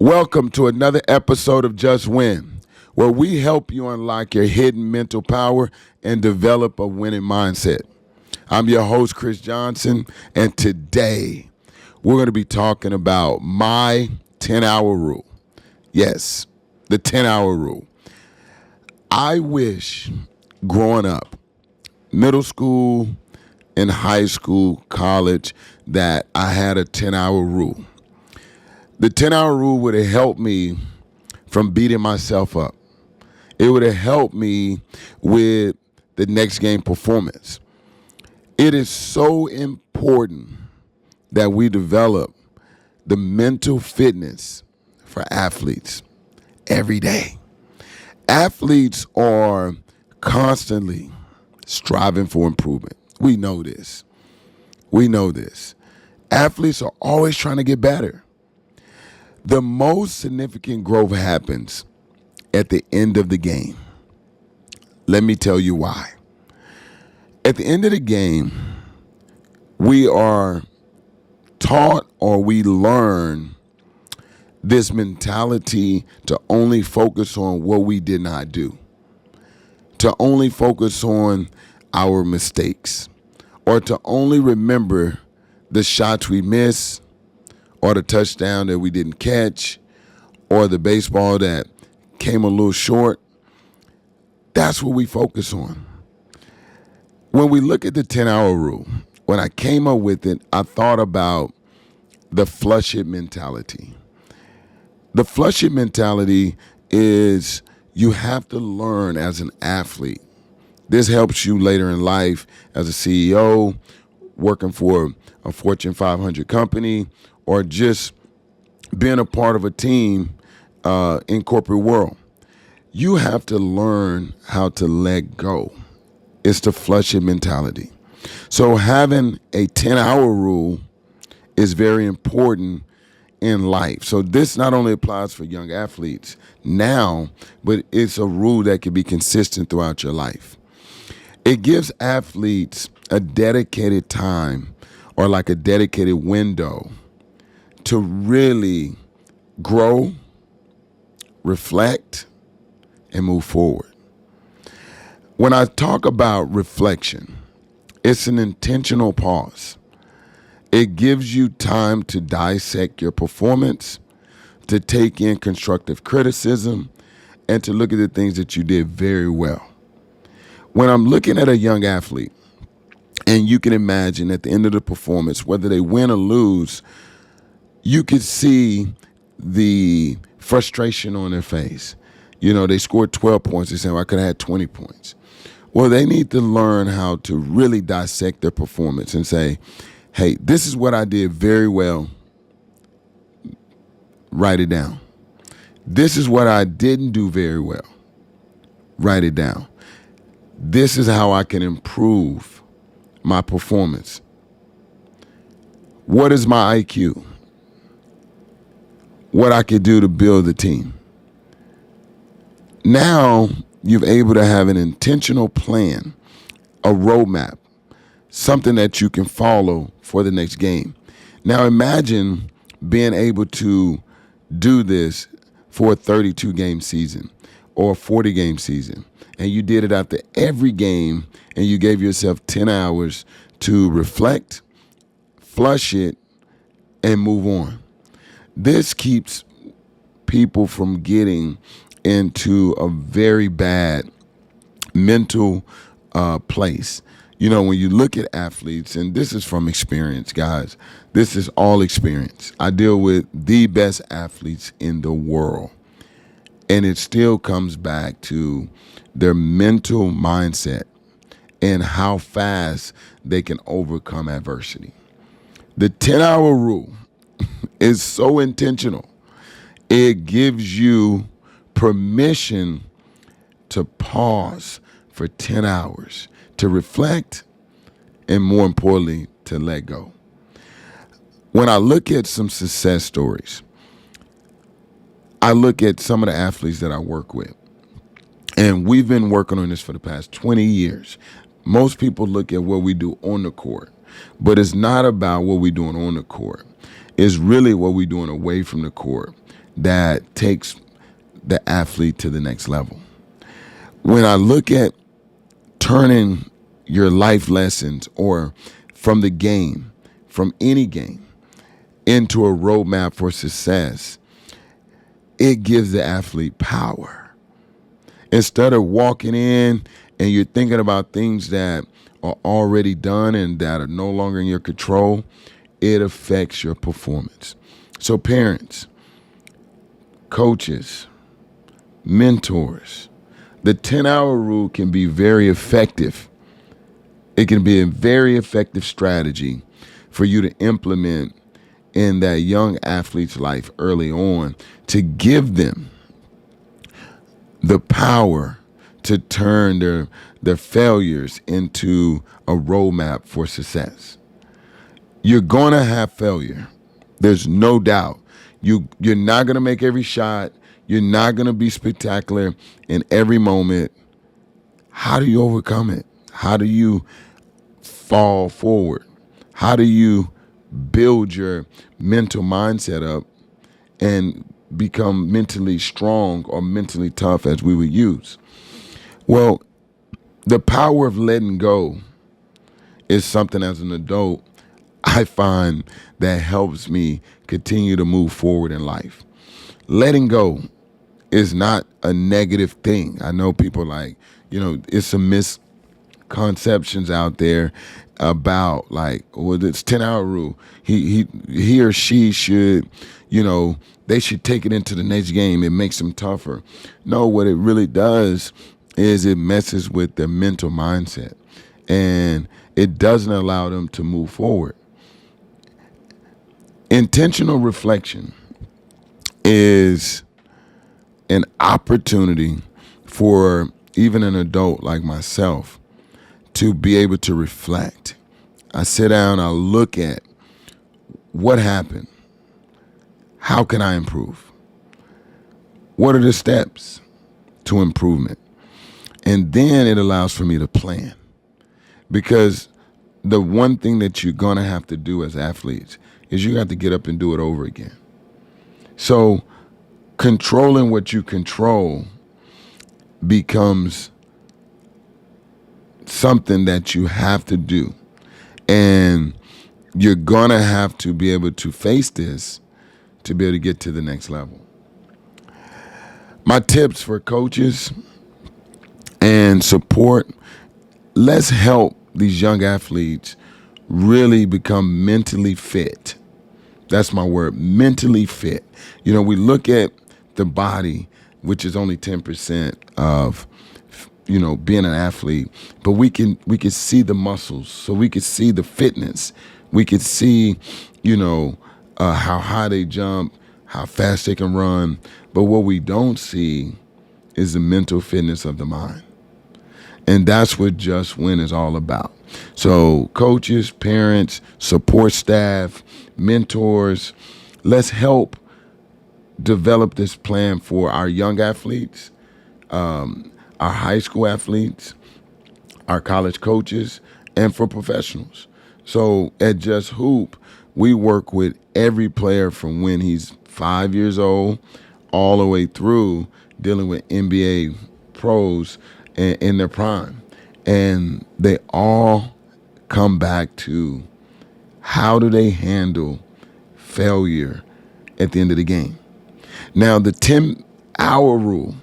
Welcome to another episode of Juswin, where we help you unlock your hidden mental power and develop a winning mindset. I'm your host, Chris Johnson, and today we're going to be talking about my 10-hour rule. Yes, the 10-hour rule. I wish growing up, middle school and high school, college, that I had a 10-hour rule. The 10-hour rule would have helped me from beating myself up. It would have helped me with the next game performance. It is so important that we develop the mental fitness for athletes every day. Athletes are constantly striving for improvement. We know this. Athletes are always trying to get better. The most significant growth happens at the end of the game. Let me tell you why. At the end of the game, we are taught or we learn this mentality to only focus on what we did not do, to only focus on our mistakes, or to only remember the shots we missed, or the touchdown that we didn't catch, or the baseball that came a little short. That's what we focus on. When we look at the 10-hour rule, when I came up with it, I thought about the flush it mentality. The flush it mentality is you have to learn as an athlete. This helps you later in life as a CEO, working for a Fortune 500 company, or just being a part of a team in corporate world. You have to learn how to let go. It's the flush it mentality. So having a 10-hour rule is very important in life. So this not only applies for young athletes now, but it's a rule that can be consistent throughout your life. It gives athletes a dedicated time or like a dedicated window to really grow, reflect, and move forward. When I talk about reflection, it's an intentional pause. It gives you time to dissect your performance, to take in constructive criticism, and to look at the things that you did very well. When I'm looking at a young athlete, and you can imagine at the end of the performance, whether they win or lose, you could see the frustration on their face. You know, they scored 12 points. They say, well, I could have had 20 points. Well, they need to learn how to really dissect their performance and say, hey, this is what I did very well. Write it down. This is what I didn't do very well. Write it down. This is how I can improve my performance. What is my IQ? What I could do to build the team. Now you're able to have an intentional plan, a roadmap, something that you can follow for the next game. Now imagine being able to do this for a 32-game season or a 40-game season, and you did it after every game, and you gave yourself 10 hours to reflect, flush it, and move on. This keeps people from getting into a very bad mental place. You know, when you look at athletes, and this is from experience, guys, this is all experience. I deal with the best athletes in the world, and it still comes back to their mental mindset and how fast they can overcome adversity. The 10-hour rule is so intentional. It gives you permission to pause for 10 hours, to reflect, and more importantly, to let go. When I look at some success stories, I look at some of the athletes that I work with, and we've been working on this for the past 20 years. Most people look at what we do on the court, but it's not about what we're doing on the court. It's really what we're doing away from the court that takes the athlete to the next level. When I look at turning your life lessons or from the game, from any game, into a roadmap for success, it gives the athlete power. Instead of walking in and you're thinking about things that are already done and that are no longer in your control, it affects your performance. So parents, coaches, mentors, the 10-hour rule can be very effective. It can be a very effective strategy for you to implement in that young athlete's life early on to give them the power to turn their failures into a roadmap for success. You're going to have failure. There's no doubt. You're not going to make every shot. You're not going to be spectacular in every moment. How do you overcome it? How do you fall forward? How do you build your mental mindset up and become mentally strong or mentally tough, as we would use? Well, the power of letting go is something as an adult I find that helps me continue to move forward in life. Letting go is not a negative thing. I know people it's some misconceptions out there about this 10-hour rule. He or she should, they should take it into the next game. It makes them tougher. No, what it really does is it messes with their mental mindset and it doesn't allow them to move forward. Intentional reflection is an opportunity for even an adult like myself to be able to reflect. I sit down, I look at what happened. How can I improve? What are the steps to improvement? And then it allows for me to plan. Because the one thing that you're going to have to do as athletes is you have to get up and do it over again. So controlling what you control becomes something that you have to do. And you're going to have to be able to face this to be able to get to the next level. My tips for coaches and support, let's help these young athletes really become mentally fit. That's my word, mentally fit. We look at the body, which is only 10% of, being an athlete, but we can see the muscles, so we can see the fitness. We can see, how high they jump, how fast they can run. But what we don't see is the mental fitness of the mind. And that's what Juswin is all about. So coaches, parents, support staff, mentors, let's help develop this plan for our young athletes, our high school athletes, our college coaches, and for professionals. So at Just Hoop, we work with every player from when he's 5 years old all the way through dealing with NBA pros in their prime. And they all come back to how do they handle failure at the end of the game. Now, the 10-hour rule,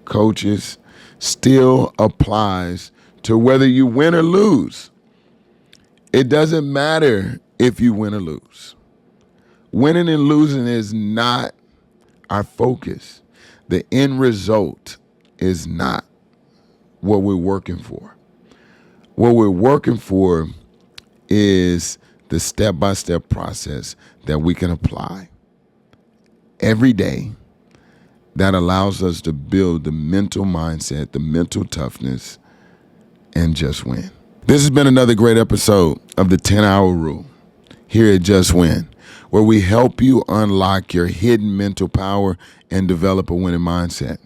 coaches, still applies to whether you win or lose. It doesn't matter if you win or lose. Winning and losing is not our focus. The end result is not what we're working for. What we're working for is the step-by-step process that we can apply every day that allows us to build the mental mindset, the mental toughness, and just win. This has been another great episode of the 10-hour rule here at Just Win, where we help you unlock your hidden mental power and develop a winning mindset.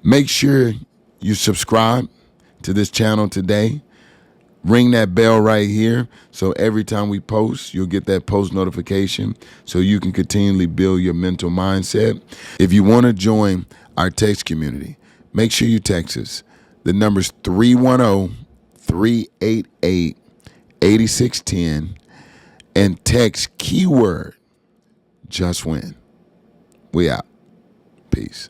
Make sure you subscribe to this channel today. Ring that bell right here, so every time we post, you'll get that post notification so you can continually build your mental mindset. If you want to join our text community, make sure you text us. The number's 310-388-8610 and text keyword Juswin. We out. Peace.